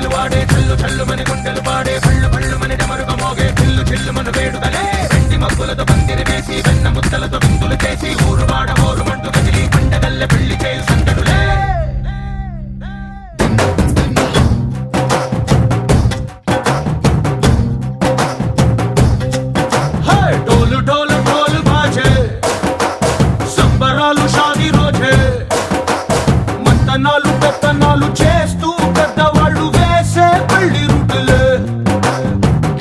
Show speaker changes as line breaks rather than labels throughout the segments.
గజ్జలు వాడే చల్లు చల్లు మని గుండెలు పాడే పళ్ళు పళ్ళు మని డమరుగ మోగే చిల్లు చిల్లు మను వేడుదలే వెండి మబ్బులతో పందిరి వేసి వెన్న ముద్దలతో విందులు చేసి ఊరు వాడ ఊరు మంటు కదిలి పండగల్లె పెళ్లి చేయు సందడులే డోలు డోలు డోలు బాజే సంబరాలు షాదీ రోజే మంతనాలు పెత్తనాలు చేస్తూ పెద్దవాళ్ళు వేసే పెళ్లి రూటులే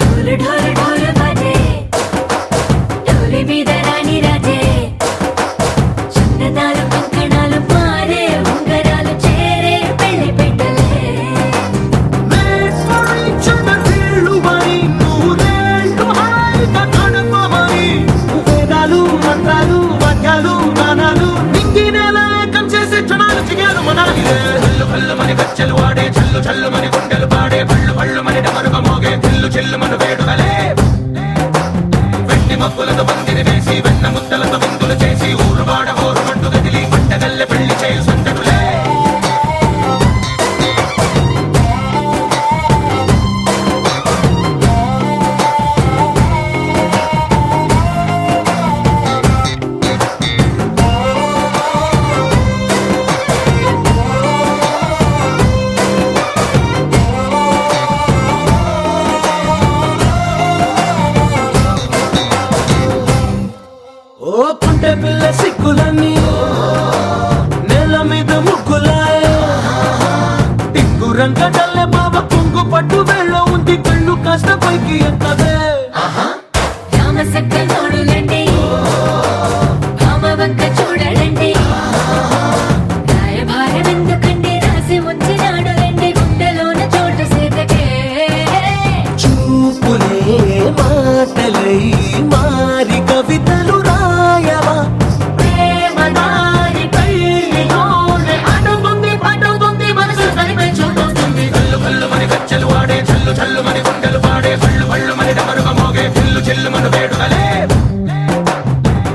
ఢోలు ఢోలు ఢోలు బాజే ఢోలి మీద రాణి రాజే చందనాలు కంకణాలు మారే ఉంగరాలు చేరే పెళ్లి పెట్టలే
వీళ్ళు మరి నూరేళ్ళు హాయిగా గడపమని వేదాలు మంత్రాలు వాక్యాలు గానాలు నింగి నేల ఏకం చేసే క్షణాలు చిగాలు మనాలి చల్లు కల్లు మని గజ్జలు వాడే చల్లు చల్లు మని గుండెలు పాడే పళ్ళు పళ్ళు మని డమరుగ మోగే చిల్లు చిల్లు మను వేడుదలే వెండి మబ్బులతో పందిరి వేసి వెన్న ముద్దలతో విందులు చేసి ఊరు వాడ ఊరు మంటు గదిలి పండగల్లె పెళ్లి చేయు సందడులే ఓ పుంటె పిల్ల సిక్కులన్నీ నేల మీద ముగ్గులాయ టిక్కు రంగడల్లె బాబ కుంగు పట్టు వెళ్ళ ఉంది కళ్ళు కాస్త పైకి ఎత్తదే
రామ సక్క నోడులండి రామ వంక చూడలండి రాయభారం ఎందుకండి రాసి ఉంచినాడు రండి గుండెలోన చోటు సీతకే
చూపులే మాటలై మారి కవితలు రాయవా
ప్రేమ దారి పెళ్లిలోనే అడుగుంది పడుతుంది మనసు కలిపే చూడుతుంది
కల్లు కల్లు మని గజ్జలు వాడే చల్లు చల్లు మని గుండెలు పాడే పళ్ళు పళ్ళు మని డమరుగ మోగే చిల్లు చిల్లు మను వేడుదలే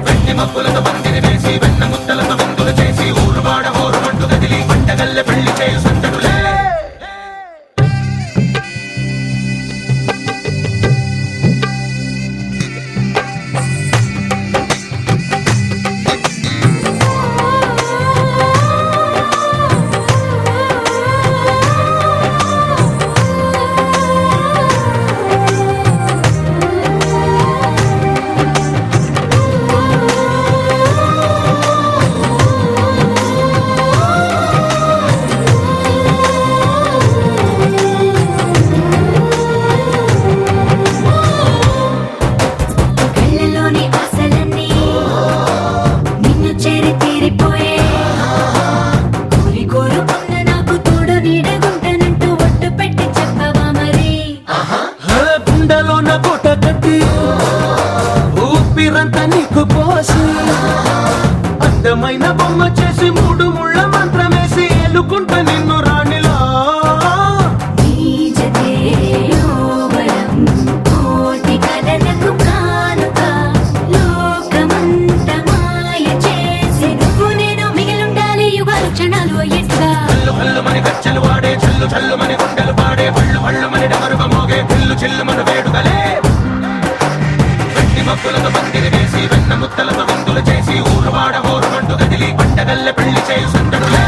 వెండి మబ్బులతో పందిరి వేసి వెన్న ముద్దలతో విందులు చేసి ఊరు వాడ ఊరు మంటు కదిలి పండగల్లె పెళ్లి చేయు సందడులే
కళ్ళలోని ఆశలన్నీ నిన్ను చేరి తీరిపోయే కోరి కోరుకున్న నాకు తోడు నీడగుంటానంటూ ఒట్టు పెట్టి చెప్పవా మరి
గుండెలోన కోట కట్టి ఊపిరంతా నీకు పోసి అందమైన బొమ్మ చేసి మూడు ముళ్ళ మంత్రమేసి ఎలుకుంటా నిన్ను రాణిలా
నీ జతే యోవరం కోటి కలలకు కానుక లోకమంత మాయ చేసి నువ్వు నేను మిగిలుండాలి యుగాలు క్షణాలు అయ్యేట్టుగా
కల్లు కల్లు మని గజ్జలు వాడే చల్లు చల్లు మని గుండెలు పాడే పళ్ళు పళ్ళు మని డమరుగ మోగే చిల్లు చిల్లు మను వేడుదలే వెండి మబ్బులతో పందిరి వేసి వెన్న ముద్దలతో విందులు చేసి ఊరు వాడ ఊరు మంటు కదిలి పండగల్లె పెళ్లి చేయు సందడులే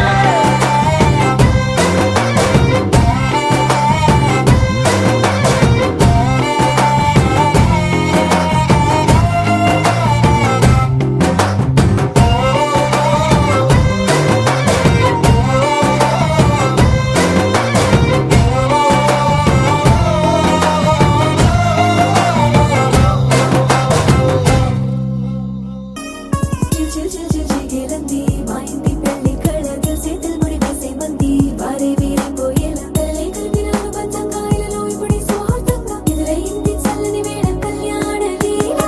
చిల్ చిల్ చిల్ చిగేలంది మా ఇంటి పెళ్లి కళగా చేతులు ముడి వేసే మంది వారే వీరిపోయేలా తల్లి కలిపినారు పంచంగాయలలో ఇప్పుడు స్వార్థంగా ఎదురైంది చల్లని వేళ కళ్యాణ లీల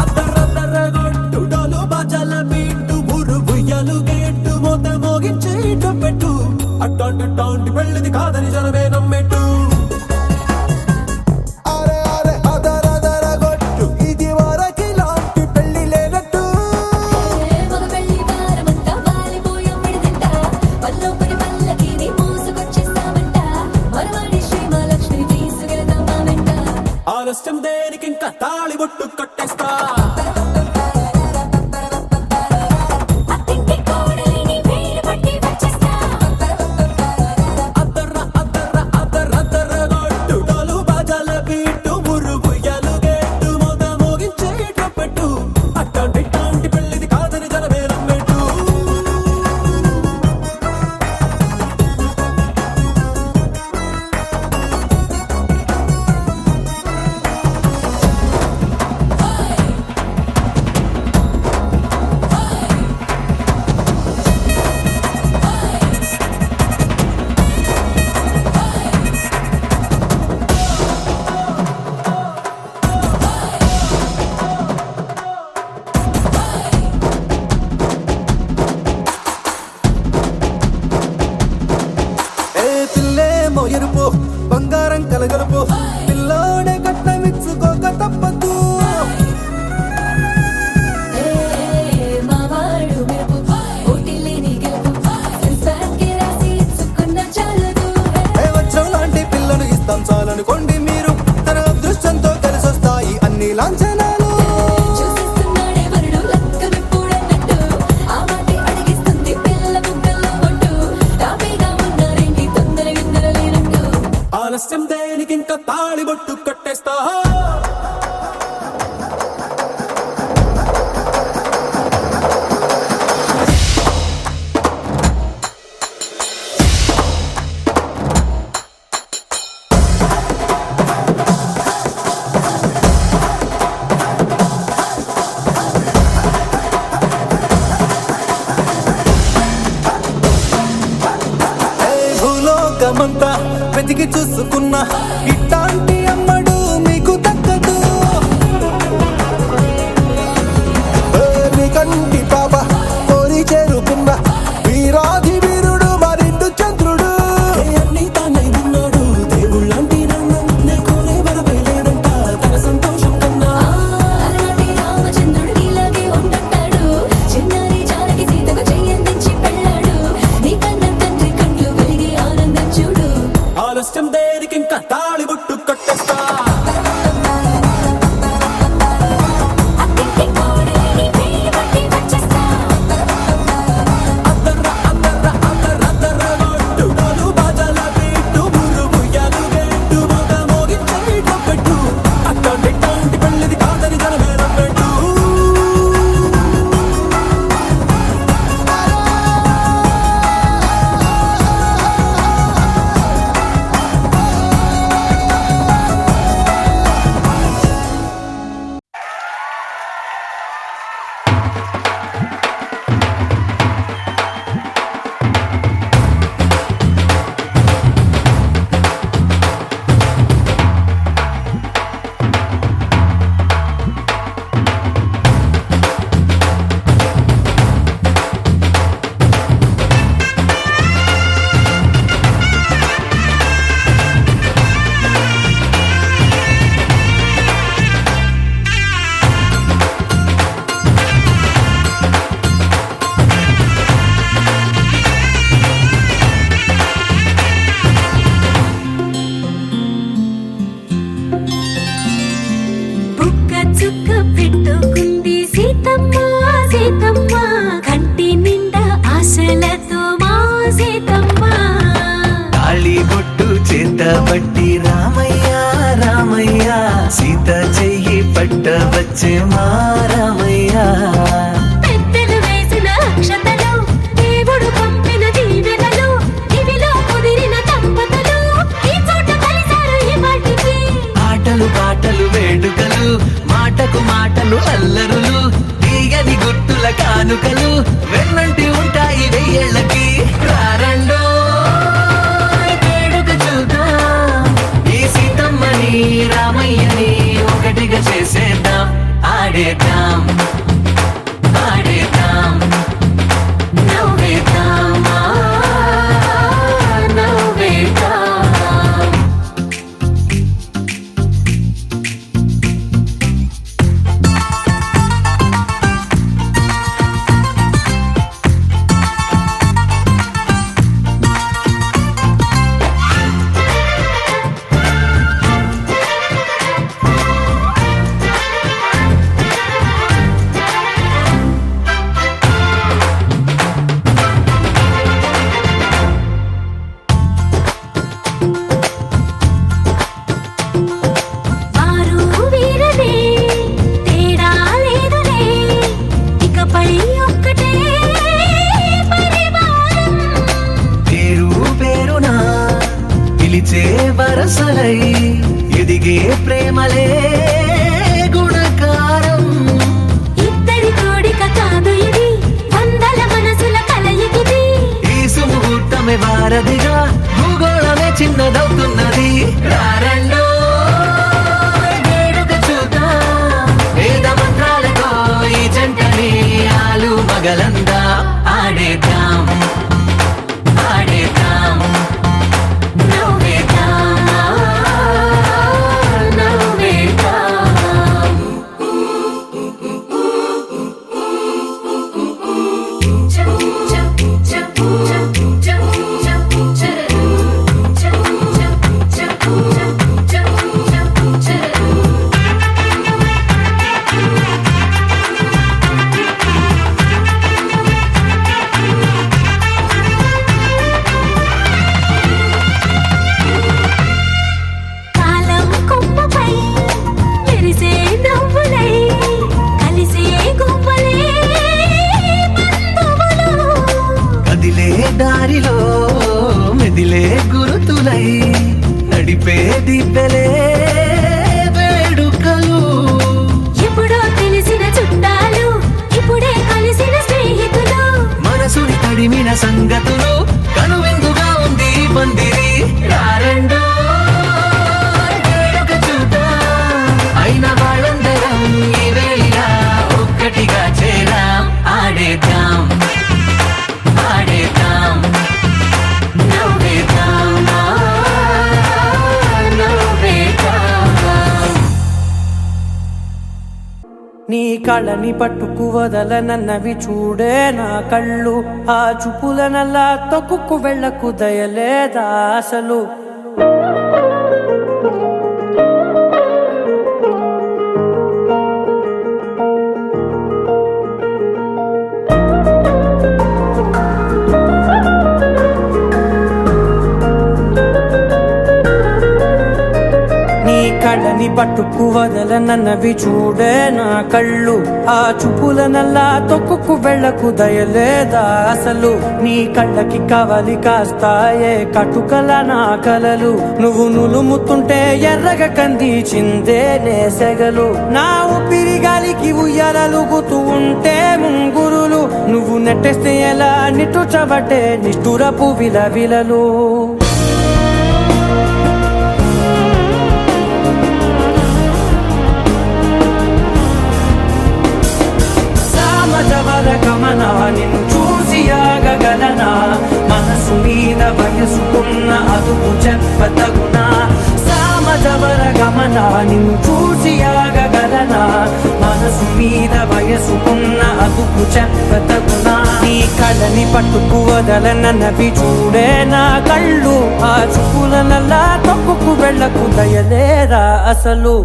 అద్దరద్దరగొట్టు డోలు బాజాల బీటు ఊరు బుయ్యలు గేట్టు మోత మోగించే పెట్టు అట్టాంటి టాంటి పెళ్ళిది కాదని జనమే నమ్మెట్టు అరే అరే అద బొట్టు కట్టేస్తా.
అత్తింటి కోడలిని వేలు పట్టి వచ్చేస్తా.
అద్దర్ర అద్దర్ర అద్దర్ర అద్దర్ర గొట్టు డోలు బాజాల బీటు మురుగుయ్యలు గెట్టు మొద మోగించే ట్రంపెట్టు అట్టాంటి ఇట్టాంటి పెళ్ళిది కాదని జనమేలం పెట్టు. పిల్లేమో ఎరుపు బంగారం కలగలుపు పిల్లోడే కట్టమిచ్చుకోక తప్పదు.
మా వాడు మెరుపు పోటీలేని గెలుపు సెన్సార్కి రాసి ఇచ్చుకున్న చాలదు.
వజ్రం లాంటి పిల్లను ఇస్తాం చాలనుకోండి మీరు. తన అదృష్టంతో కలిసొస్తాయి అన్ని లాంఛనాలు.
చూసిస్తున్నాడే వరుడు లక్కమిప్పుడన్నట్టు ఆ మాటే అడిగిస్తుంది పిల్ల ముక్కల్లో కొట్టు. తాపీగా ఉన్నారేంటి తొందర విందర లేనట్టు.
ఆలస్యం దేనికి ఇంకా తాళి బొట్టు కట్టేస్తా. భూలోకమంతా వెతికి చూసుకున్నా ఇట్టాంటి అమ్మడు మీకు దక్కదు. మీ కంటి పాప కోరి చేరుకున్న వీరాధి వీరుడు మరిండు చంద్రుడు. అన్ని తానై ఉన్నాడు దేవుళ్ళంటి నన్ను నీకునే వరవేలేడంట తన సంతోషం కన్నా.
అలనాటి రామచంద్రుడు నీలాగే ఉండంటాడు. చిన్నారి జానకి సీతకు చెయ్యందించి పెళ్ళాడు. నీ కన్న తండ్రి కళ్ళు వెలిగి ఆనందం చూడు.
ఆలస్యం దేనికి ఇంకా తాళి బొట్టు కట్టేస్తా.
అత్తింటి కోడలిని వేలు పట్టి వచ్చేస్తా.
అద్దర్ర అద్దర్ర అద్దర్ర అద్దర్ర గొట్టు డోలు బాజాల బీటు మురుగుయ్యలు గెట్టు మొద మోగించే ట్రంపెట్టు అట్టాంటి ఇట్టాంటి పెళ్ళిది కాదని జనమేలం పెట్టు.
బుక్క చుక్క పెట్టుకుంది సీతమ్మ సీతమ్మ. కంటి నిండా ఆశలతో మా సీతమ్మ.
తాళి బొట్టు చేత పట్టి రామయ్య రామయ్య సీత చెయ్యి పట్ట వచ్చే మా రామయ్య.
పెద్దలు వేసిన అక్షతలు దేవుడు పంపిన దీవెనలు ఇవిలో కుదిరిన దంపతులు ఈ చోట కలిసారు ఈ వాటికి.
ఆటలు పాటలు వేడుకలు మాటకు మాటలు అల్లరులు తీయని గుట్టుల కానుకలు వెన్నంటి ఉంటాయి వెయ్యేళ్ళకి. రారండో వేడుక చూద్దాం ఈ సీతమ్మని రామయ్యని ఒకటిగా చేసేద్దాం ఆడేద్దాం. శ్వాసలై ఎదిగే ప్రేమలే గుణకారం.
ఇద్దరి కోడిక కాదు ఇది, వందల మనసుల కలయికిది.
ఈ సుముహూర్తమే వారధిగా భూగోళమే చిన్నదవుతున్నది. రారండో వేడుక చూద్దాం, వేద మంత్రాలతో ఈ జంటని ఆలు మగలందా ఆడేద్దాం ఆడేద్దాం
నవ్వేద్దాం, నవ్వేద్దాం. చప్ చప్ చప్ చప్ చప్ చప్ చరరు. చప్ చప్ చప్ చప్ చప్ చప్ చరరు. కాలం కొమ్మపై మెరిసే నవ్వులై కలిసే గువ్వలే బంధువులు.
కదిలే దారిలో మెదిలే గురుతులై నడిపే దిబ్బెలే వేడుకలు.
ఎప్పుడో తెలిసిన చుట్టాలు, ఇప్పుడే కలిసిన స్నేహితులు.
మనసుని తడిమిన సంగతులు కనువిందుగా ఉంది ఈ పందిరి. రారండో వేడుక చూద్దాం, అయిన వాళ్ళందరం ఈ వేళ ఒక్కటిగా చేరాం. ఆడేద్దాం ఆడేద్దాం
నవ్వేద్దాం, నవ్వేద్దాం.
నీ కళ్ళని పట్టుకు వదలనన్నవి చూడే నా కళ్ళు, ఆ చూపులనల్లా తొక్కుకు వెళ్ళకు దయలేదా అసలు. నీ కళ్ళని పట్టుకు వదలనన్నవి చూడే నా కళ్ళు, ఆ చూపులనల్లా తొక్కుకు వెళ్ళకు దయలేదా అసలు. నీ కళ్ళకి కవలి కాస్తాయే కటుకల నా కలలు, నువ్వు నులుముతుంటే ఎర్రగ కంది చిందే నేసెగలు. నా ఊపిరి గాలికి ఉయ్యాలలుగుతూ ఉంటే ముంగురులు, నువ్వు నెట్టేస్తే ఎలా నిట్టుచబట్టే నిష్ఠురపు విలవిలలు. సామజవర గమన నిన్ను చూసి ఆగగలనా, మనసు మీద వయసుకున్న అదుపు చెప్పతగునా. సామజవర గమన నిన్ను చూసి ఆగగలనా, మనసు మీద వయసుకున్న అదుపు చెప్పతగునా. నీ కళ్ళని పట్టుకు వదలనన్నవి చూడే నా కళ్ళు, ఆ చూపులనల్లా తొక్కుకు వెళ్ళకు దయలేరా అసలు.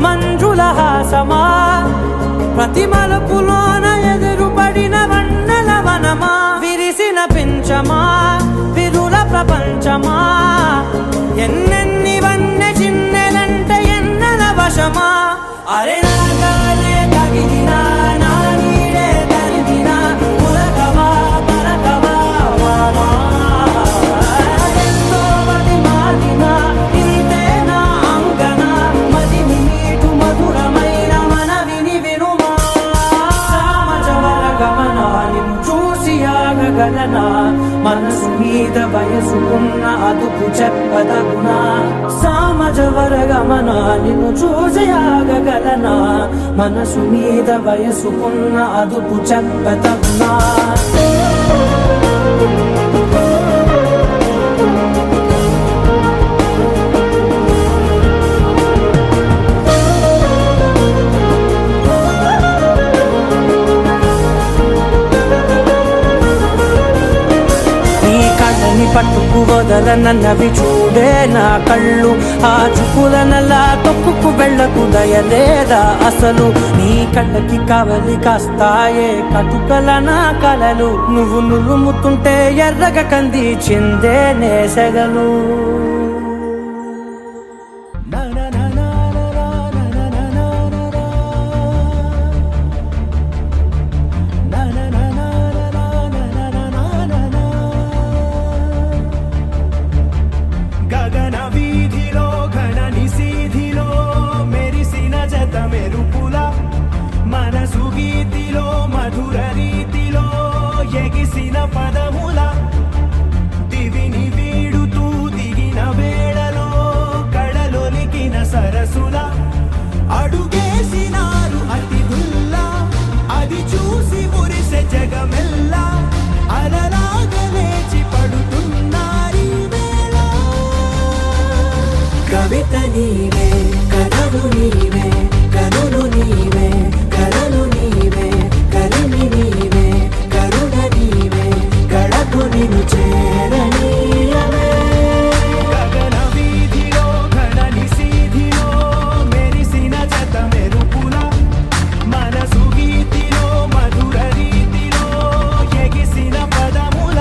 మంజుల హాసమా, ప్రతి మలుపులోన ఎదురుపడిన వన్నెల వనమా, విరిసిన పించమా విరుల ప్రపంచమా, ఎన్నెన్ని వన్నె చిన్నెలంటే ఎన్నెల వశమా. అరే నాగాలే తగిలినా నా నీడే తరిమినా ఉలకవా పలకవా వామా. ఎంతో మది మారినా ఇంతే నా అంగన, మదిని నీటు మధురమైన మనవిని వినుమా. సామజవర గమన నిన్ను చూసి ఆగగలనా, మనసు మీద వయసుకున్న అదుపు చెప్పదగునా. సామజవర గమన నిన్ను చూసి ఆగగలనా, మనసు మీద వయసుకున్న అదుపు చెప్పదగునా. వదలనన్నవి చూడే నా కళ్ళు. ఆ చూపులనల్లా తొక్కుకు వెళ్ళకు దయలేదా అసలు? నీ కళ్ళకి కావలి కాస్తాయే కటుకల నా కలలు. నువ్వు నులుముతుంటే ఎర్రగ కంది చిందే నేసెగలు.
గగన వీధిలో ఘన నిశీధిలో మెరిసిన జత మెరుపుల మనసు గీతిలో మధుర రీతిలో ఎగిసిన పదముల దివిని వీడుతూ దిగిన వేళలో కడలొలికిన సరసుల అడుగేసినారు అతిథుల్లా అది చూసి మురిసె జగమెల్లా అలలాగా లేచి పడుతున్నారీ వేళ. కవిత నీవే కథలు నీవే కనులు నీవే కలలు నీవే కలిమి నీవే కరుణ నీవే కళకు నిన్ను చేరనీయవే. గగన వీధిలో ఘన నిశీధిలో మెరిసిన జత మెరుపుల మనసు గీతిలో మధుర రీతిలో ఎగిసిన పదముల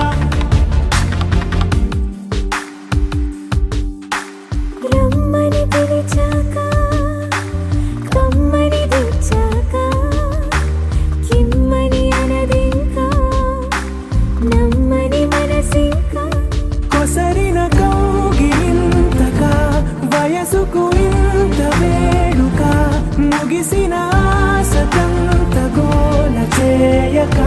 రమ్మని పిలిచాక కమ్మని తెచ్చాక కిమ్మని అనదింకా నమ్మని మనసింకా
కొసరిన కౌగిలింతగా వయసుకు ఇంత వేడుక ముగిసిన ఆశతంత గోల చేయక.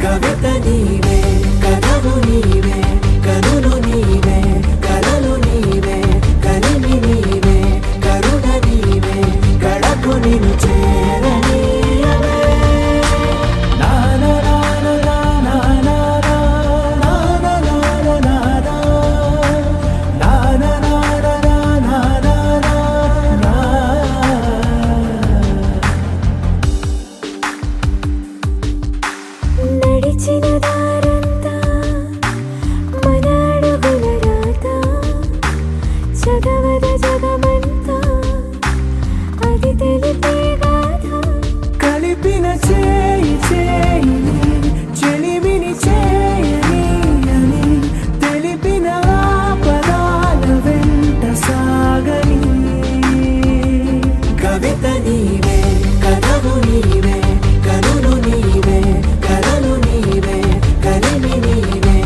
కవిత నీవే కథలు నీవే కనులు నీవే కలలు నీవే కలిమి నీవే కరుణ నీవే కళకు నిన్ను చేరనీయవే.
నడిచిన దారంతా మన అడుగుల రాత చదవద జగమంతా అది తెలిపే గాథ.
కలిపిన చేయి చేయిని చెలిమిని చేయని అని తెలిపిన పదాల వెంట సాగని. కవిత నీవే కథలు నీవే కనులు నీవే కలలు నీవే కలిమి నీవే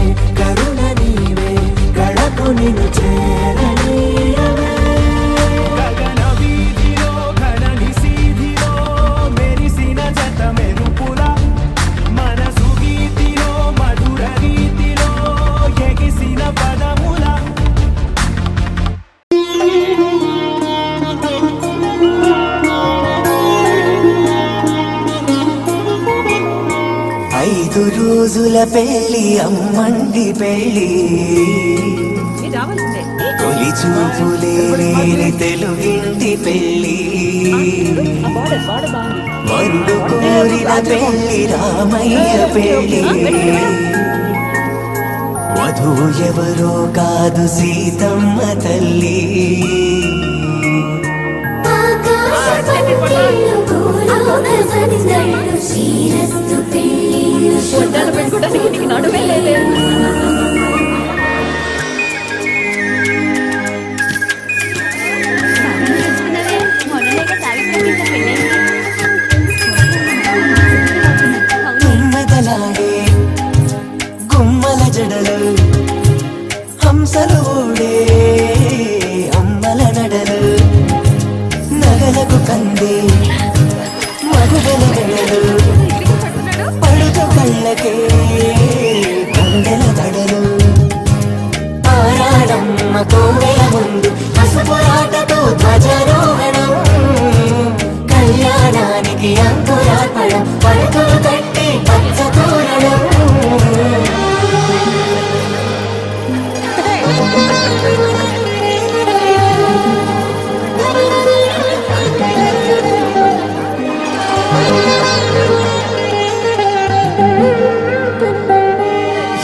కరుణ నీవే కళకు నిన్ను చేరనీయవే. గగన వీధిలో ఘన నిశీధిలో మెరిసిన జత మెరుపుల మనసు గీతిలో మధుర రీతిలో ఎగిసిన పదముల
ఐదు రోజుల పెళ్లి అమ్మండి పెళ్లి తొలి చూపులే లేని తెలుగింటి పెళ్లి వరుడు కోరిన పెళ్లి రామయ్య పెళ్లి వధువు ఎవరో కాదు సీతమ్మ తల్లి
పొట్టాలు పెట్టుకోవడానికి నీకు నడుమే లేదు.
తుమ్మెదలాడే గుమ్మల జడలు హంసలు ఊడే అమ్మల నడలు నగలకు కంది మగుగల గడలు పడుతు కళ్ళకే గుండెల దడలు ఆరాడమ్మ కోవెల ముందు పసుపురాటతో ధ్వజారోహణం కళ్యాణానికి అంకురార్పణం పడుతులు కట్టి పచ్చ తోరణం.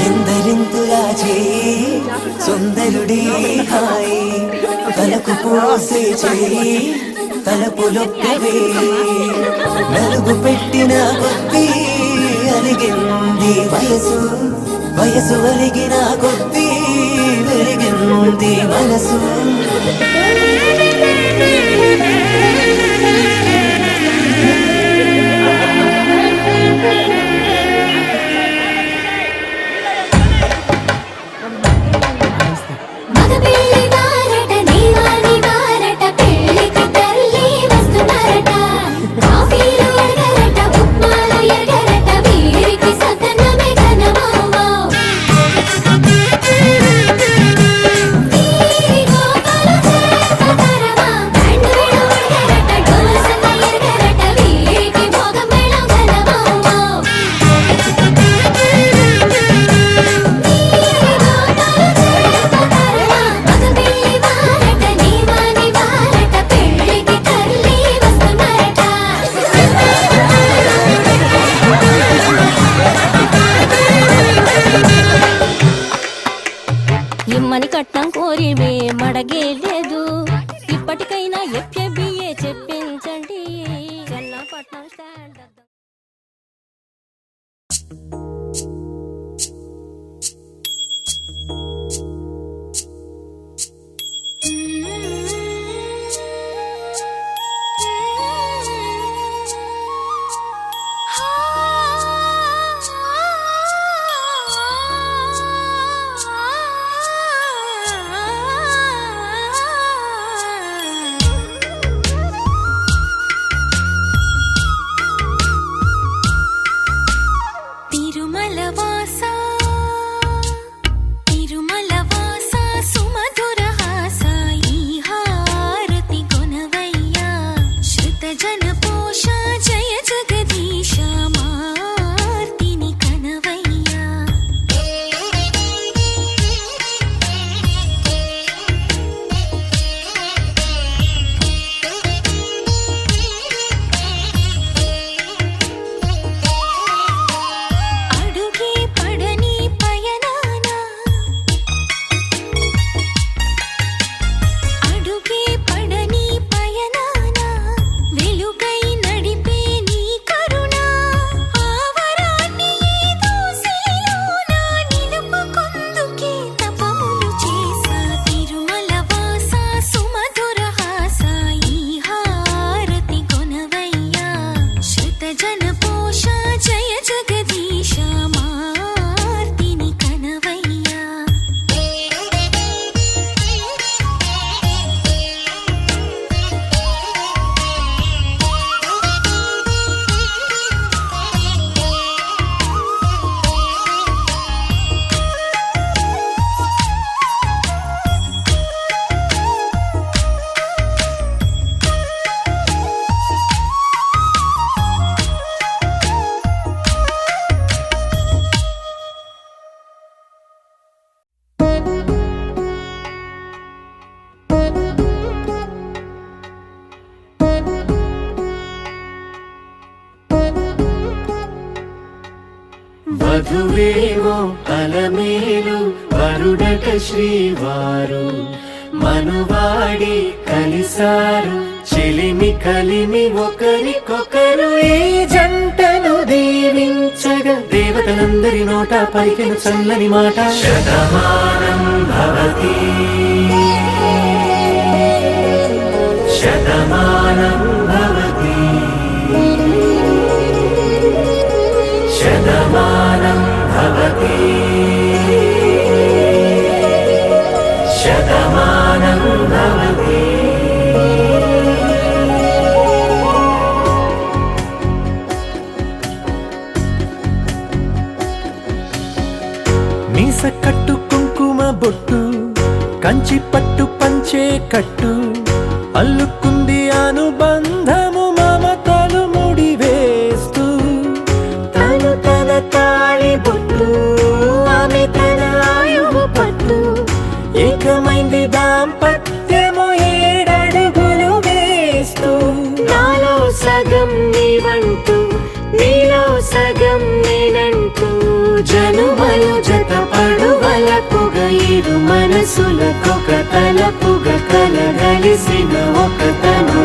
ఎందరింతులా చే పోసే చెయ్యి తలపులొక్కవే నలుగు పెట్టిన కొద్దీ అలిగింది వయసు వయసు అలిగిన కొద్దీ వెలిగింది మనసు
ఇమ్మని కట్నం కోరివే మడగే లేదు ఇప్పటికైనా ఎఫ్ఏబిఏ చెప్పించండి చెన్నపట్నం స్టాండ్
వధువేమో అలమేలు వరుడట శ్రీవారు మనువాడి కలిసారు చెలిమి కలిమి ఒకరికొకరు ఈ జంటను దీవించగా దేవతలందరి నోట పలికెను చల్లని మాట శతమానం భవతి శతమానం భవతి శతమానం భవతి శతమానం భవతి మీస కట్టు కుంకుమ బొట్టు కంచి పట్టు పంచే కట్టు అల్లుకుంది అనుబంధము మమతలు ముడివేస్తూ తను తన తాళి బొట్టు ఆమె తన ఆయువు పట్టు ఏకమైంది దాంపత్యము 7 అడుగులు వేస్తూ నాలో సగం నీవంటూ నీలో సగం నేనంటూ జన
హనుమలు జత పడువలపుగ ఇరు మనసులకొక తలపుగ కలగలిసిన ఒక తను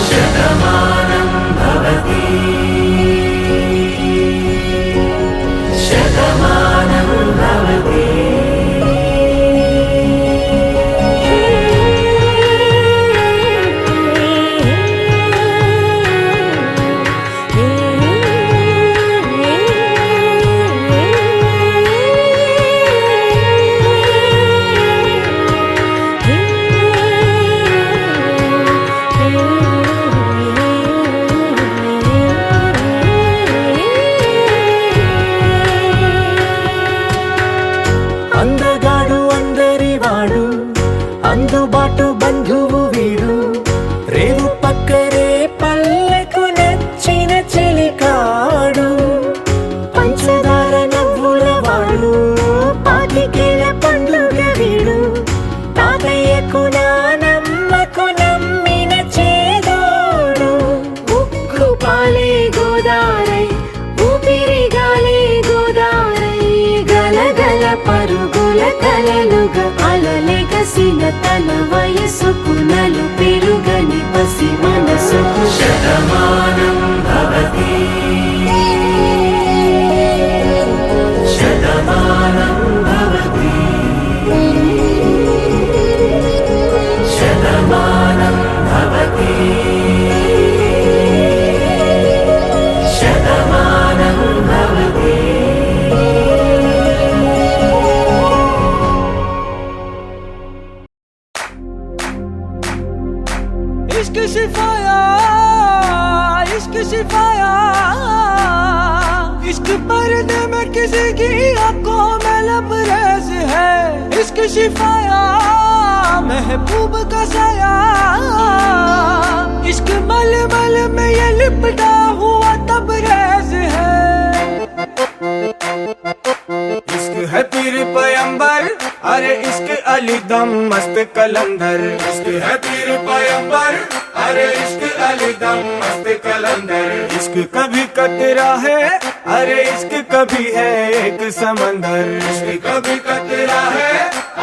శతమానం భవతి శతమానం భవతి
అందగాడు అందరి వాడు అందుబాటు బంధువు వీడు రేవు పక్కరే పల్లెకు నచ్చిన చెలికాడు పంచదార నవ్వుల వాడు పాతికేల పండుగ వీడు తాతయ్యకు నానమ్మకు నమ్మిన చేదోడు ఉక్కు పాలే గోదారై ఊపిరిగాలే గోదారై గలగల పరుగుల కలలుగా అలలెగసిన తన వయసుకు నలు పెరుగని పసి మనసుకు
శతమానం భవతి శతమానం భవతి శతమానం భవతి శతమానం భవతి
इश्क शिफाया इश्क शिफाया इश्क पर्दे में किसी की आंखों में लबरेज है इश्क शिफाया महबूब का साया इश्क मलमल में ये लिपटा हुआ तबरेज है इश्क है पीर पैगंबर अरे इश्क अली दम मस्त कलंदर इश्क है पीर पैगंबर अरे इश्क अली दम मस्त कलंदर इश्क कभी कतरा है अरे इश्क कभी है एक समंदर इश्क कभी कतरा है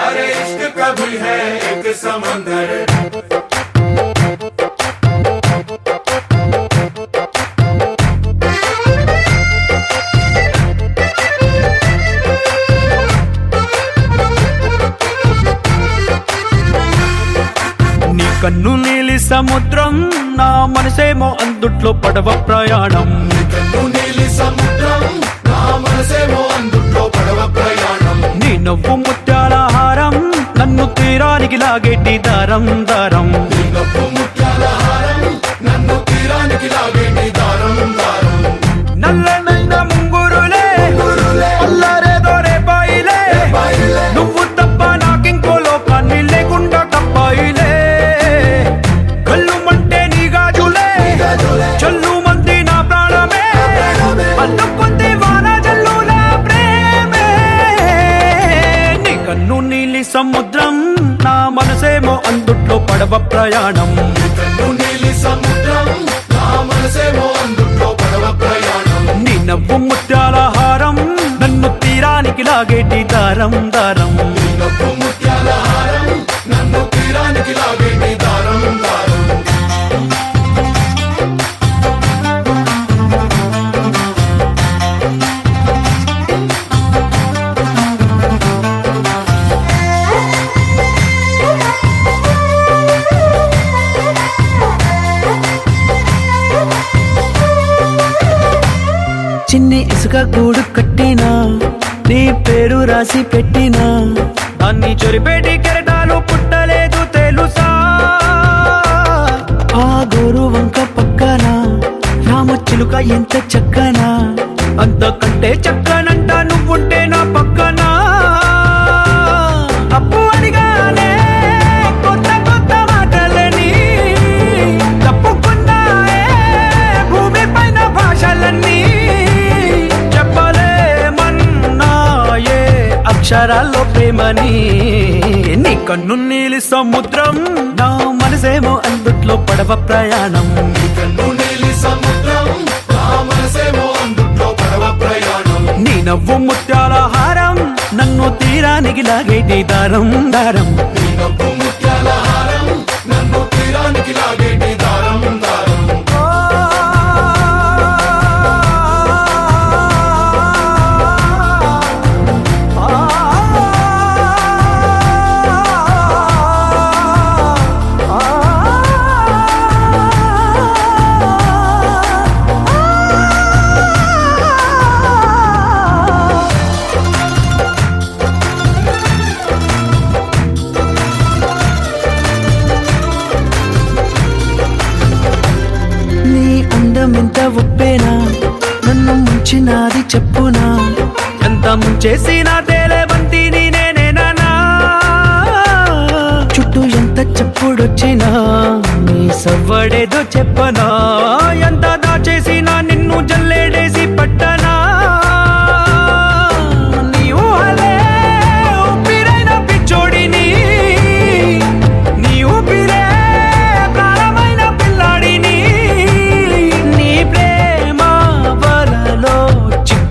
अरे इश्क कभी है एक समंदर
నీ కన్ను నీలి సముద్రం నా మనసేమో అందుట్లో పడవ ప్రయాణం
నీలి సముద్రం నా మనసేమో అందుట్లో పడవ ప్రయాణం
నీ నవ్వు ముత్యాల హారం నన్ను తీరానికి లాగేటి దారం దారం
నవ్వు ముత్యాల హారం నన్ను తీరానికి లాగేటి దారం దారం
నల్లనైన ముంగురులే అల్లారే దొరే బాయిలే నువ్వు తప్ప నాకింకో లోకాన్ని లేకుండా కప్పాయిలే కళ్ళు మంటే నీ గాజులే చల్లు మంది నా ప్రాణమే అల్లు పొంది వాన జల్లుల ప్రేమే నీ కన్ను నీలి సముద్రం నా మనసేమో అందుట్లో పడవ ప్రయాణం
నీలి సముద్రం నా మనసేమో అందుట్లో పడవ ప్రయాణం
నీ నవ్వు ముత్యాల హారం నన్ను తీరానికి లాగేటి దారం దారం
నవ్వు ముత్యాల హారం నన్ను తీరానికి లాగేటి దారం దారం
చిన్ని ఇసుక గూడు కట్టినా నీ పేరు రాసి పెట్టినా దాన్ని చొరిపేటి కెరటాలు పుట్టలేదు తెలుసా ఆ గోరు వంక పక్కన రామచిలుక ఎంత చక్కనా అంతకంటే చక్కనంట నువ్వుంటే నా పక్కన అప్పు అడిగానే కొత్త కొత్త మాటలని తప్పుకున్నాయే భూమి పైన భాషలన్నీ చెప్పలేమన్నాయే అక్షరాల్లో ప్రేమని నీ కన్ను నీలి సముద్రం నా మనసేమో అందుట్లో పడవ ప్రయాణం
కన్ను నీలి సముద్రం నా మనసేమో అందుట్లో పడవ ప్రయాణం
నీ నవ్వు ముత్యాల తీరానికి లాగేటి దారం దారం ఎంత ఒప్పేనా నన్ను ముంచినాది చెప్పునా ఎంత ముంచేసినా తేలేవంతిని నేనేనా చుట్టూ ఎంత చెప్పుడొచ్చినా నీ సవ్వడేదో చెప్పనా ఎంత దాచేసినా నిన్ను జల్లేడేసి పట్టనా నీ ఊహలే ఊపిరైన పిచ్చోడిని నీ ఊపిరే ప్రాణమైన పిల్లాడిని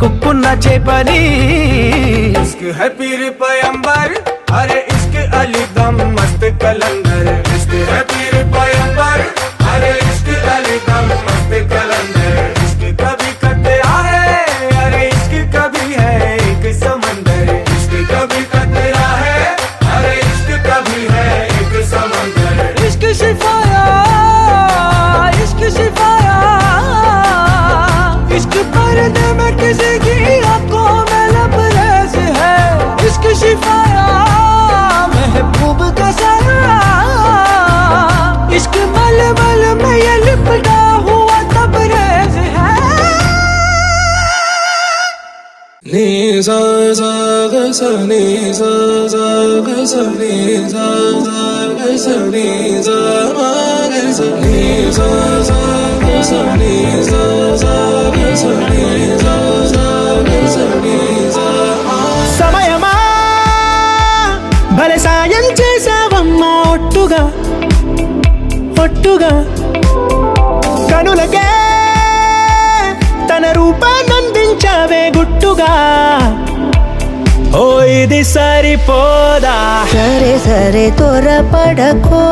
కుక్కున్న చేపని
इश्क है पीर पैगंबर अरे इश्क अली दम मस्त कलंदर इश्क है पीर पैगंबर अरे इश्क अली दम मस्त कलंदर इश्क कभी कतरा है अरे इश्क कभी है एक समंदर इश्क कभी कतरा है अरे इश्क कभी है एक समंदर इश्क शिफाया इश्क शिफाया इश्क पर्दे में किसी की आंखों में लबरेज है इश्क शिफाया महबूब का साया इश्क मलमल में ये लिपटा हुआ तबरेज है नी सा सा ग सा नी सा सा ग सा नी सा सा ग सा नी सा मा ग सा नी सा सा ग सा नी सा सा ग सा नी सा सा ग सा नी सा సమయమా భలే సాయం చేసావమ్మా ఒట్టుగా ఒట్టుగా కనులకే తన రూపాన్నందించావే గుట్టుగా ఓ ఇది సరిపోదా
సరే సరే త్వరపడకో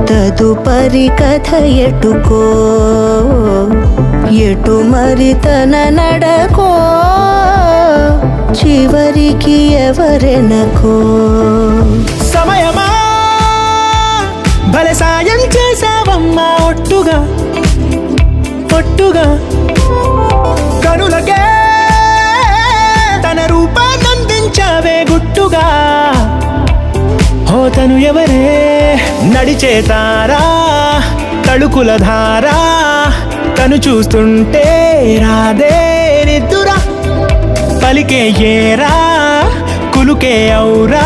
తదుపరి కథ ఎటుకో ఎటు మరి తన నడకో చివరికి ఎవరెనకో
సమయమా భలే సాయం చేసావమ్మా ఒట్టుగా ఒట్టుగా కనులకే తన రూపాన్నందించావే గుట్టుగా తను ఎవరే నడిచే తారా తళుకుల ధారా తను చూస్తుంటే రాదే నిద్దురా పలికే ఏరా కులుకే ఔరా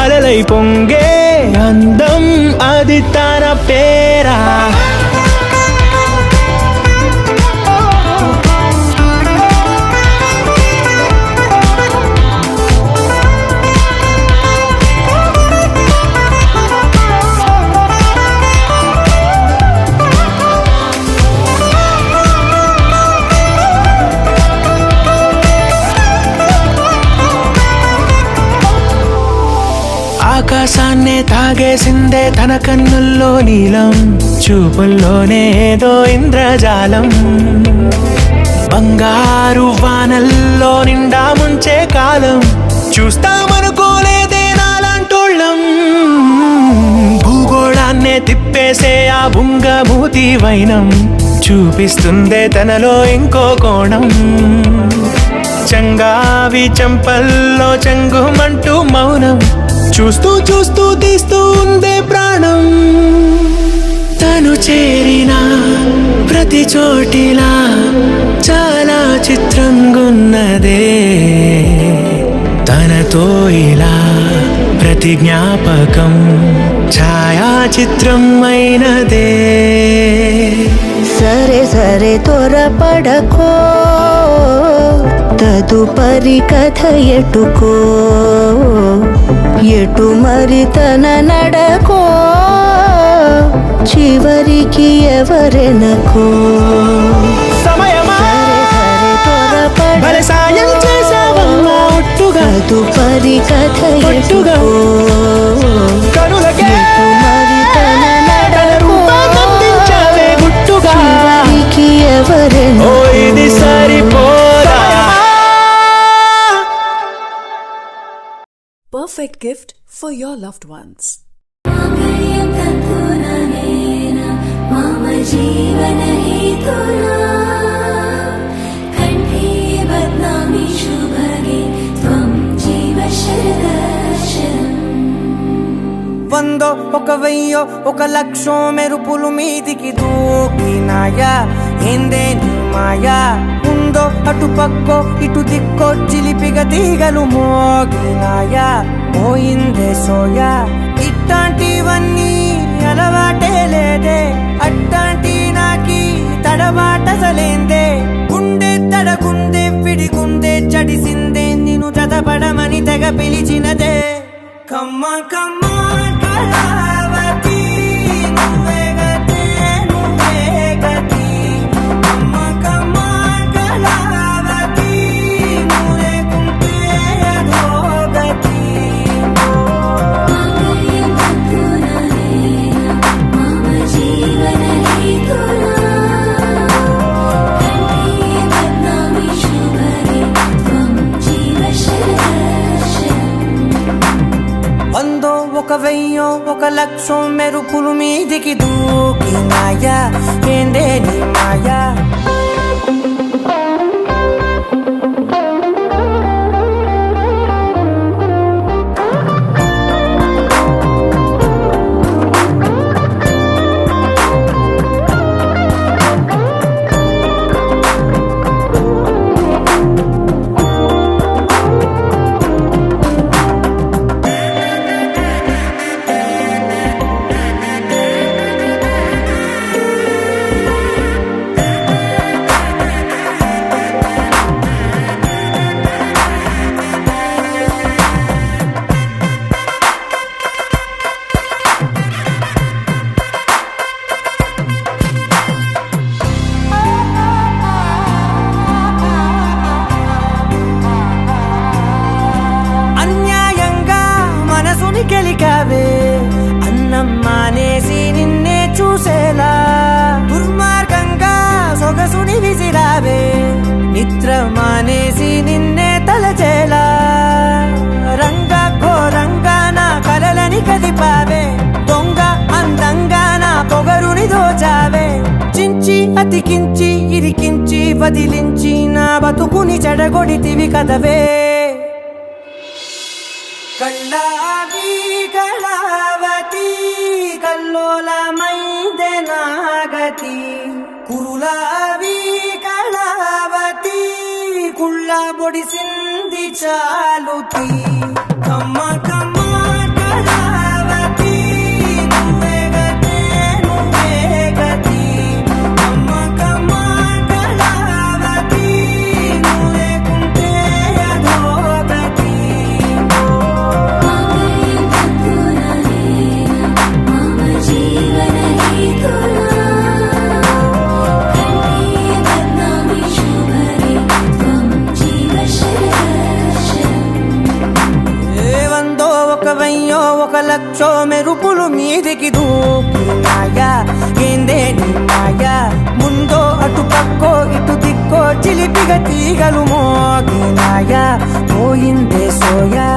అలలై పొంగే అందం అది తన పేరా ఆకాశాన్నే తాగేసిందే తన కన్నుల్లో నీలం చూపుల్లోనే ఏదో ఇంద్రజాలం బంగారు వానల్లో నిండా ముంచే కాలం చూస్తామనుకోలేదే నాలాంటోళ్ళం భూగోళాన్నే తిప్పేసే ఆ బుంగమూతి వైనం చూపిస్తుందే తనలో ఇంకో కోణం చంగావి చంపల్లో చంగుమంటూ మౌనం చూస్తూ చూస్తూ తీస్తూ ఉందే ప్రాణం తను చేరిన ప్రతి చోటిలా చాలా చిత్రంగున్నదే తనతో ఇలా ప్రతి జ్ఞాపకం ఛాయాచిత్రం అయినదే
సరే సరే త్వరపడకో తదుపరి కథ ఎటుకో ఎటు మరి తన నడకో చివరికి ఎవరెనకో
సమయమా
సరే సరే త్వరపడకో
భలే సాయం చేసావమ్మా ఒట్టుగా
ఋతుపరి కథ
పట్టుగా కనులకే
మరి తన
తన రూపాన్నందించావే గుట్టుగా.
చివరికి ఎవరెన్నో
ఓ ఇది సరిపోదా.
Perfect gift for your loved ones.
మాంగళ్యం తంతుననేన మమ జీవన హేతునా కంఠే బధ్నామి శుభగే త్వం జీవ శరదర్శనం.
వందో ఒక వెయ్యో ఒక లక్షో మెరుపులు మీదికి దూకినాయా ఏందే నీ మాయా. ఉందో అటు పక్కో ఇటు దిక్కో చిలిపిగ తీగలు మోగినాయా పోయిందే సోయా. ఇట్లాంటివన్నీ అలవాటే లేదే అట్లాంటి నాకి తడబాటసలేందే. గుండె తడగుందే విడిగుందే చడిసిందే నిన్ను జతపడమని తెగ పిలిచినదే. కమ్మ కమ్మ కళావతి నువ్వే గతే నువ్వే గతి. కమ్మ కమ్మ కళావతి నువ్వు లేకుంటే అధోగతి.
మాంగళ్యం తంతుననేన మమ జీవన హేతునా కంఠే బధ్నామి శుభగే త్వం జీవ శరదర్శనం.
వందో ఒక వెయ్యో ఒక లక్షో మెరుపులు మీదికి దూకినాయా ఏందే నీ మాయా. అన్యాయంగా మనసుని గెలికావే అన్నం మానేసి నిన్నే చూసేలా. దుర్మార్గంగా సొగసుని విసిరావే నిద్ర మానేసి నిన్నే తలచేలా. రంగా ఘోరంగా నా కలలని కదిపావే దొంగ అందంగా నా పొగరుని దోచావే. చించి అతికించి ఇరికించి వదిలించి నా బతుకుని చెడగొడితివి కదవే. కళ్ళావి కళావతి కల్లోలమైందే నాగతి. కురులావి కళావతి కుళ్ళ బొడిసింది చాలుతి. కమ్మ కమ్మ కళావతి నువ్వే గతే నువ్వే గతి. కమ్మ కమ్మ కళావతి నువ్వు లేకుంటే అధోగతి.
మాంగళ్యం తంతుననేన మమ జీవన హేతునా కంఠే బధ్నామి శుభగే త్వం జీవ శరదర్శనం.
ఏ వందో ఒక వెయ్యో ఒక లక్షో మెరుపులు మీదికి దూకినాయా ఏందే నీ మాయా. ముందో అటు పక్కో ఇటు దిక్కో చిలిపిగ తీగలు మోగినాయా పోయిందే సోయా.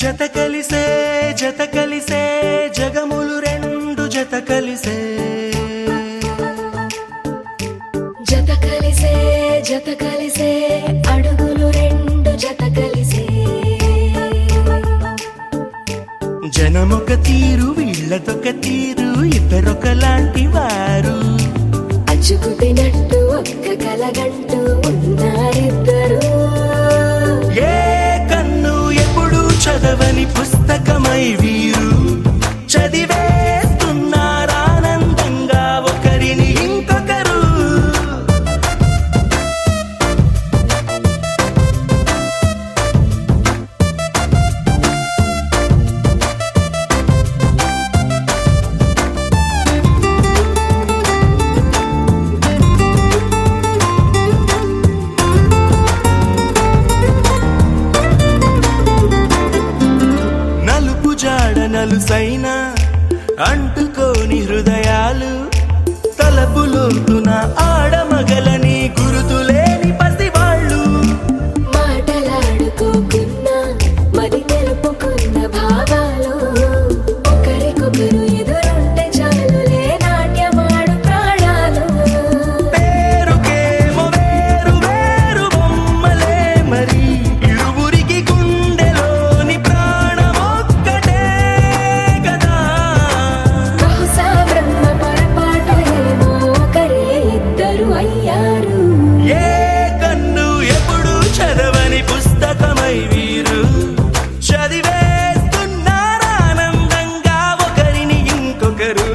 జత కలిసే జగములు రెండు జత కలిసే.
జత కలిసే అడుగులు రెండు జత కలిసే.
జనమొక తీరు వీళ్ళదొక తీరు ఇద్దరొకలాంటి వారు.
అచ్చుకుతినట్టు ఒక్క కలగంటూ ఉన్నారిద్దరు.
ఏ కన్ను ఎప్పుడు చదవని పుస్తకమై వీరు చదివేస్తున్నారానందంగా ఒకరిని ఇంకొకరు. నలుపు జాడ నలుసైన అంటుకోని హృదయాలు తలపులోతున ఆడమగలని గురుతులేని పసివాళ్ళు.
మాటలాడుకోకున్న మరి తెలుపుకున్న భావాలు ఒకరికొకరు ఎదురుంటే చాలులే నాట్యమాడు ప్రాణాలు.
పేరుకేమో వేరు వేరు బొమ్మలే మరి ఇరువురికి గుండెలోని ప్రాణమొక్కటే కదా.
బహుశా బ్రహ్మ పొరపాటు ఏమో ఒకరే ఇద్దరు అయ్యారు.
ఏ కన్ను ఎప్పుడు చదవని పుస్తకమై వీరు చదివేస్తున్నారానందంగా ఒకరిని ఇంకొకరు.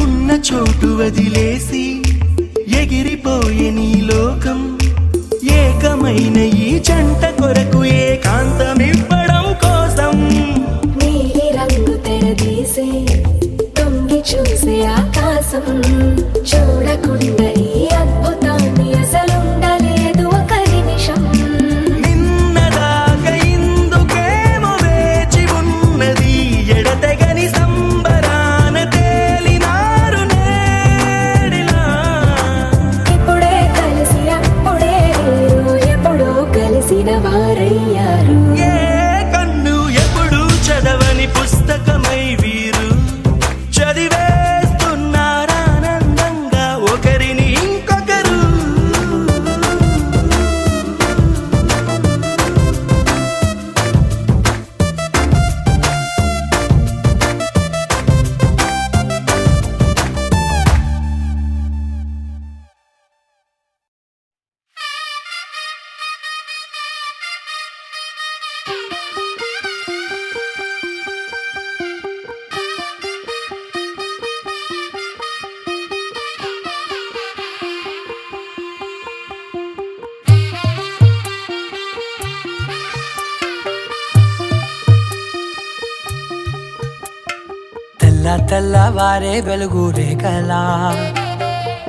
ఉన్న చోటు వదిలేసి ఎగిరిపోయే నీ లోకం ఏకమైన ఈ జంట కొరకు ఏకాంతమివ్వడం కోసం.
నీలి రంగు తెరదీసే తొంగి చూసే ఆకాశం చూడకుండా ఈ అద్భుతాన్ని అసలుండలేదు ఒక నిమిషం.
నిన్నదాకా ఇందుకేమో వేచి ఉన్నది ఎడతెగని సంబరాన తేలినారు నేడిలా.
ఇప్పుడే కలిసి అప్పుడే వీరు ఎప్పుడో కలిసిన వారయ్యారు.
ఏ కన్ను ఎప్పుడు చదవని పుస్తకమై వీరు చదివేస్తున్నారానందంగా ఒకరిని ఇంకొకరు.
తెల్ల తెల్లవారే వెలుగు రేఖలా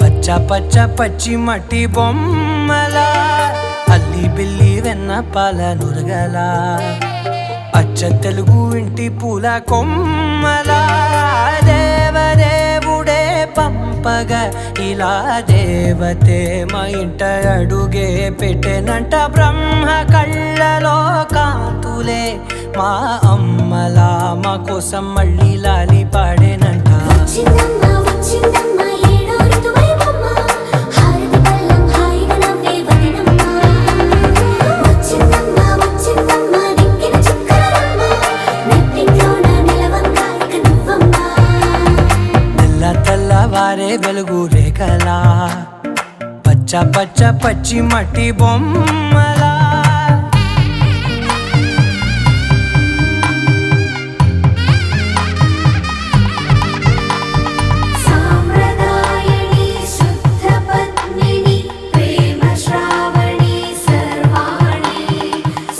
పచ్చ పచ్చ పచ్చి మట్టి బొమ్మలా అల్లి బిల్లి వెన్న పాల నురగలా అచ్చ తెలుగు ఇంటి పూల కొమ్మలా దేవదేవుడే పంపగా ఇలా దేవతే మా ఇంట అడుగే పెట్టెనంట. బ్రహ్మ కళ్ళలో కాంతులే మా అమ్మలా మా కోసం మళ్ళీ లాలి పాడేనంట.
వచ్చిందమ్మ వచ్చిందమ్మ ఏడో ఋతువైవమ్మ హారతి పళ్ళం హాయిగా నవ్వే వదినమ్మ. వచ్చిందమ్మ వచ్చిందమ్మ దిక్కిన చుక్కలమ్మ నెట్టింట్లోన నిలవంగా ఇక నువ్వమ్మ.
తెల్ల తెల్లవారే వెలుగు రేఖలా పచ్చ పచ్చ పచ్చి మట్టి బొమ్మలా.
సాంప్రదాయని శుద్ధ పద్మిని ప్రేమ శ్రావణి సర్వాణి.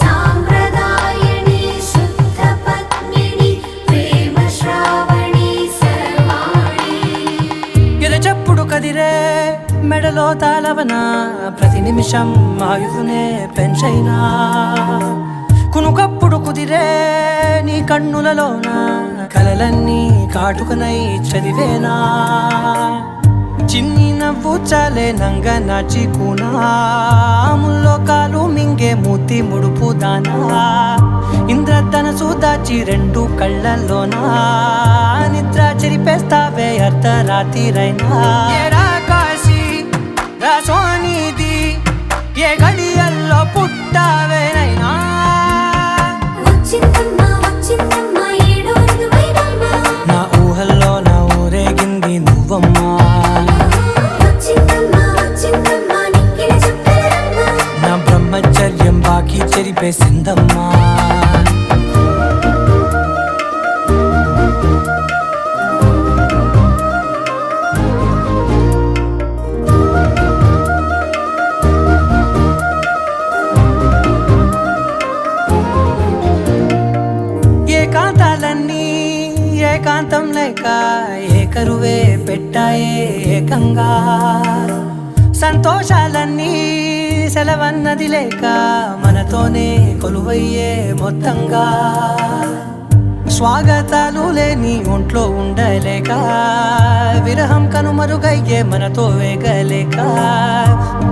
సాంప్రదాయని శుద్ధ పద్మిని ప్రేమ శ్రావణి సర్వాణి.
ఎద చప్పుడు కదిరే మెడలో తాళవన ప్రతి నిమిషం ఆయుధునే పెంచైనా కునుకప్పుడు కుదిరే నీ కన్నులలోన కలలన్నీ కాటుకనై చదివేనా చిన్ని నవ్వు చాలే నంగ నాచి కూనాముల్లో కాలు మింగే మూతి ముడుపు దానా ఇంద్రధనసు దాచి రెండు కళ్ళల్లోనా నిద్ర చెరిపేస్తావే అర్ధరాత్రిరైనా ఏరా కాశీ రా సోనిది ఏ గడియల్లో పుట్టావేనైనా
వచ్చిందమ్మా వచ్చిందమ్మా ఏడో ఋతువైనమ్మా
నా ఊహల్లో నా ఊరేగింది నువ్వమ్మా
వచ్చిందమ్మా వచ్చిందమ్మా నిక్కిన చుట్టలమ్మా
నా బ్రహ్మచర్యం బాకీ చెరిపేసిందమ్మా ఏకాంతాలన్నీ ఏకాంతం లేక ఏకరువే పెట్టాయే ఏకంగా సంతోషాలన్నీ సెలవన్నది లేక మనతోనే కొలువయ్యే మొత్తంగా స్వాగతాలు లేని ఒంట్లో ఉండలేక విరహం కనుమరుగయ్యే మనతో వేగలేక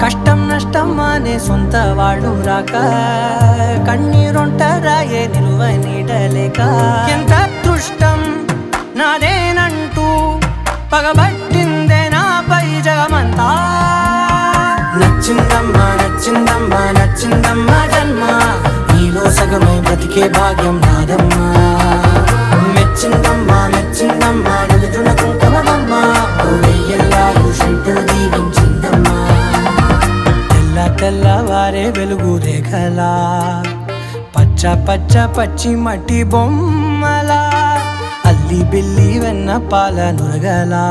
కష్టం నష్టం అనే సొంత వాళ్ళు రాక కన్నీరొంటరాయే నిలువ నీడలేక ఎంత అదృష్టం నాదేనంటూ పగబట్టిందే నాపై జగమంతా నచ్చిందమ్మా నచ్చిందమ్మా నచ్చిందమ్మా జన్మ నీలో సగమై బ్రతికే భాగ్యం నాదమ్మా మెచ్చిందమ్మా మెచ్చిందమ్మా నిలుచున కుంకుమమ్మా వెయ్యల్లాలు శంకులు దీవించిందమ్మా తెల్ల తెల్లవారే వెలుగు రేఖలా పచ్చ పచ్చ పచ్చి మట్టి బొమ్మలా అల్లి బిల్లి వెన్న పాల నురగలా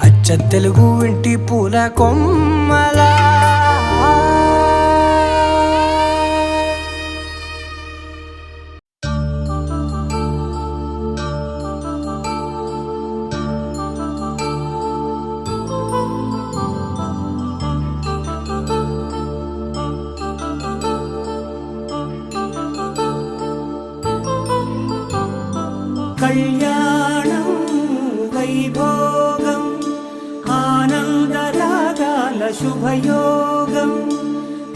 అచ్చ తెలుగు ఇంటి పూల కొమ్మలా
కళ్యాణం వైభోగం ఆనందరాగాల శుభయోగం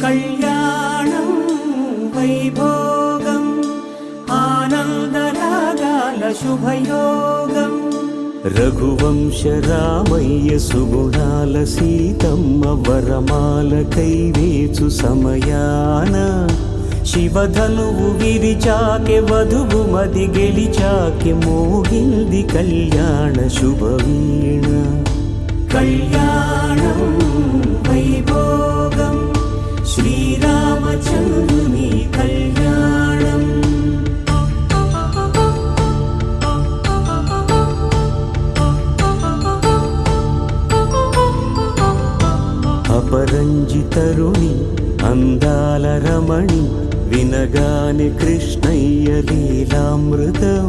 కళ్యాణం వైభోగం ఆనందరాగాల శుభయోగం రఘువంశ రామయ్య సుగుణాల సీతమ్మ వరమాల కైవేచు సమయాన శివధనువు విరిచాకె వధువు మది గెలిచాకె మోగింది కళ్యాణ శుభవీణ కళ్యాణం వైభోగం శ్రీరామచంద్రుని కళ్యాణం అపరంజి తరుణి అందాల రమణి వినగాని కృష్ణయ్య లీలామృతం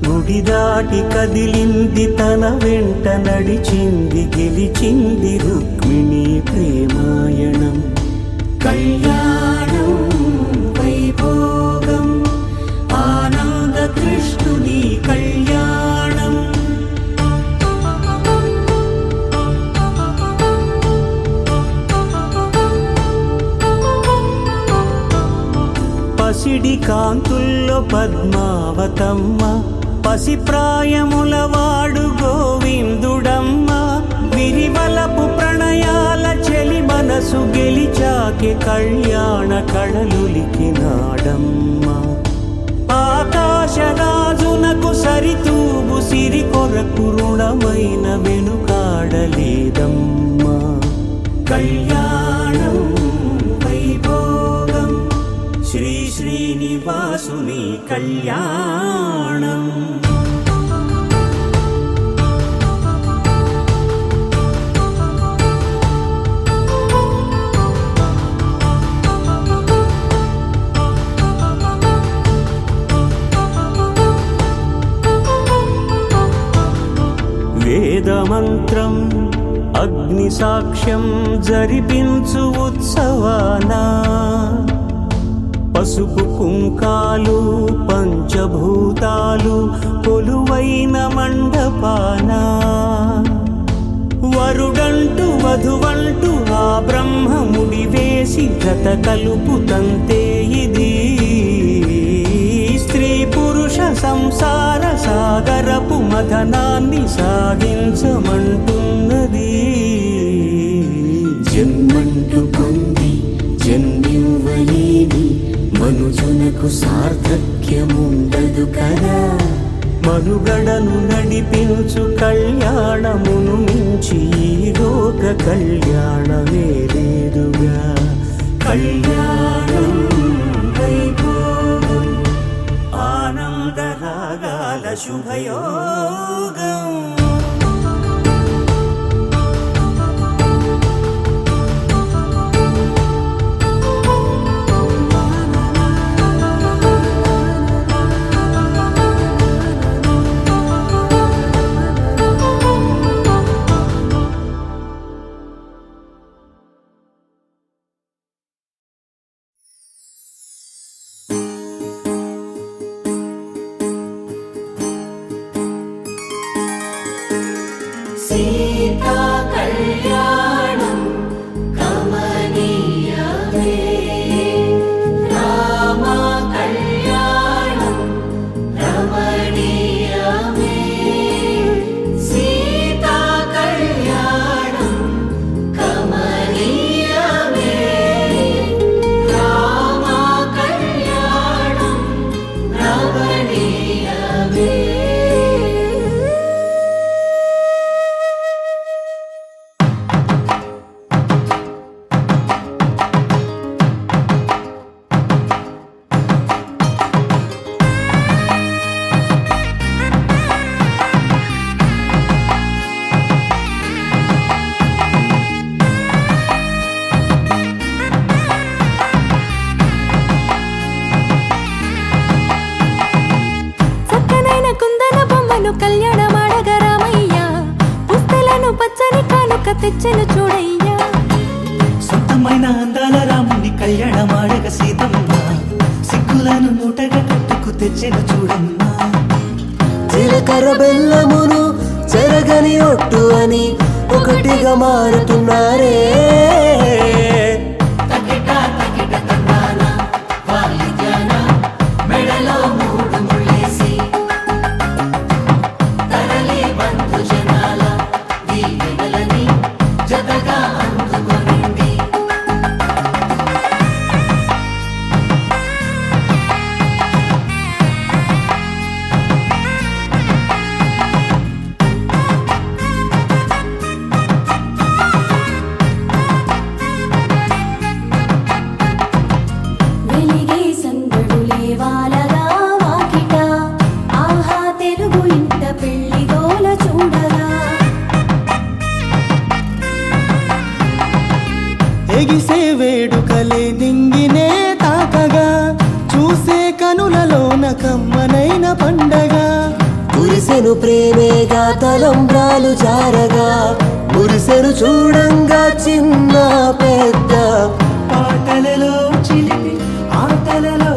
గుడి దాటి కదిలింది తన వెంట నడిచింది గెలిచింది రుక్మిణి ప్రేమాయణం కళ్యాణం వైభోగం ఆనంద కృష్ణుని కళ్యాణం పసిడి కాంతుల్లో పద్మావతమ్మ పసిప్రాయముల వాడు గోవిందుడమ్మ విరివలపు ప్రణయాల చెలి మనసు గెలిచాకే కళ్యాణ కళలులికినాడమ్మ ఆకాశరాజునకు సరితూగు సిరి కొరకు రుణమైన వెనుకాడలేదమ్మా కళ్యాణం వైభోగం శ్రీ శ్రీనివాసుని కళ్యాణం వేదమంత్రం
అగ్ని సాక్ష్యం జరిపించు ఉత్సవాన పసుపు కుంకాలు పంచభూతాలు కొలువైన మండపాన వరుడంటూ వధువంటూ ఆ బ్రహ్మముడి వేసి జత కలుపుతంతే ఇది స్త్రీ పురుష సంసార సాగరపు మథనాన్ని సాగించమంటున్నది.
జన్మంటూ పొంది జన్మివ్వలేని మనుజునకు సార్థక్యముండదు కదా.
మనుగడను నడిపించు కళ్యాణమును మించి ఈ లోక కళ్యాణమే లేదుగా. కళ్యాణం వైభోగం ఆనందరాగాల శుభయోగం.
సీతా కళ్యాణం కమనీయమే రామ కళ్యాణం రమణీయమే సీతా కళ్యాణం కమనీయమే రామ కళ్యాణం రమణీయమే.
చక్కనైన కుందన బొమ్మను కళ్యాణమాడగ రామయ్య పుస్తలను పచ్చని కానుక తెచ్చెను చూడయ్యా.
సొంతమైన అందాల రాముని కళ్యాణమాడగ సీతమ్మ సిగ్గులను మూటగా కట్టుకు తెచ్చెను చూడమ్మా.
జీలకర్ర బెల్లమును చెరగని ఒట్టు అని ఒకటిగా మారుతున్నారే.
తకిట తకిట తందాన వాయిద్యాన మెడలో మూడు ముళ్ళేసి తరలి బంధు జనాల దీవెనలని జతగా అందుకొనింది.
వెలిగే సందడులే వాలగా వాకిట ఆహా తెలుగు ఇంట పెళ్లి గోల చూడగా.
ఎగిసే వేడుకలే నింగినే తాకగా చూసే కనులలోన కమ్మనైన పండగ.
కురిసెను ప్రేమేగా తలంబ్రాలు జారగా మురిసెను చూడంగా చిన్న పెద్ద
పాటలలో చిలిపి ఆటలలో